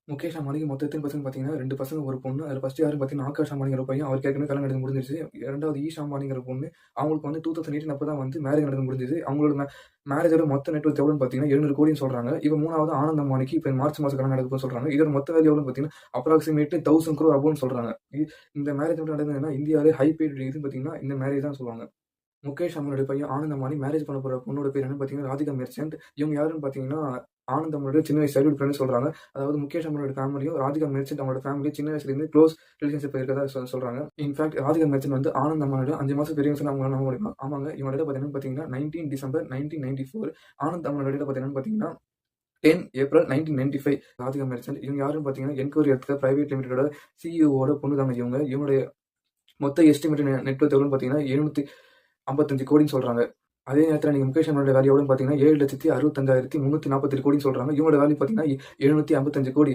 முகேஷ் அம்பானிக்கு மொத்த எத்தன பசங்க பார்த்தீங்கன்னா, 2 பசங்க, 1 பொண்ணு. அதுல ஃபர்ஸ்ட் யாருன்னு பார்த்தீங்கன்னா, ஆகாஷ் அம்பானிங்கிற பையன். அவருக்கு ஏற்கனவே கல்யாணம் நடந்து முடிஞ்சிருச்சு. 2வது ஈஷா அம்பானிங்கிற பொண்ணு. அவங்களுக்கு வந்து 2018 அப்ப தான் வந்து மேரேஜ் நடந்து முடிஞ்சது. அவங்களோட மேரேஜோட மொத்த நெட் ஒர்த் எவ்வளோன்னு பார்த்தீங்கன்னா, 700 கோடின்னு சொல்றாங்க. இப்ப 3வது ஆனந்த் அம்பானிக்கு இப்ப மார்ச் மாசம் கல்யாணம் நடக்க போகுதுன்னு சொல்றாங்க. இதோட மொத்த வேல்யூ எவ்வளோன்னு பார்த்தீங்கன்னா, அப்ராக்ஸிமேட் 1000 crore அபோவ்ன்னு சொல்றாங்க. இந்த மேரேஜ் மட்டும் நடந்ததுன்னா, இந்தியாவிலே ஹை பெய்ட் இதுன்னு பார்த்தீங்கன்னா, இந்த மேரேஜ் தான் சொல்லுவாங்க. முகேஷ் அம்பானியோட பையன் ஆனந்த் அம்பானி மேரேஜ் பண்ண போற பொண்ணோட பேர் என்னன்னு பார்த்தீங்கன்னா, ராதிகா மெர்ச்சன்ட். இவங்க யாருன்னு பார்த்தீங்கன்னா, ஆனந்த் அம்பானியோட சின்ன வயசு சைல்ட்ஹுட் ஃப்ரெண்ட்னு சொல்றாங்க. அதாவது முகேஷ் அம்பானியோட ஃபேமிலியும், ராதிகா மெர்ச்சன்ட் அவங்களோட ஃபேமிலியும் சின்ன வயசுலேருந்து க்ளோஸ் ரிலேஷன்ஷிப் இருக்கிறதா சொல்றாங்க. இன்ஃபாக்ட் ராதிகா மெர்ச்சன்ட் வந்து ஆனந்த் அம்பானியோட 5 மாசம் பெரியவங்க சொன்னா அவங்களால நம்ப முடியுமா? ஆமாங்க. இவங்களோட டேட் ஆஃப் பர்த் பார்த்தீங்கன்னா 19 டிசம்பர் 1994. ஆனந்த் அம்பானியோட டேட் ஆஃப் பர்த் என்னன்னு பார்த்தீங்கன்னா 10 ஏப்ரல் 1995. ராதிகா மெர்ச்சன்ட் இவங்க யாருன்னு பார்த்தீங்கன்னா, என்கொயரி எர்த்கா பிரைவேட் லிமிடெடோட சிஇஓவோட பொண்ணு தாங்க இவங்க. இவங்களுடைய மொத்த எஸ்டிமேட்டட் நெட் ஒர்த் எவ்வளோன்னு பார்த்தீங்கன்னா, 755 கோடின்னு சொல்றாங்க. அதே நேரத்துல நீங்க முகேஷ் அம்பானியோட வேல்யூ எவ்வளோன்னு பார்த்தீங்கன்னா, 7,65,347 கோடின்னு சொல்றாங்க. இவங்களோட வேல்யூ பார்த்தீங்கன்னா, 755 கோடி.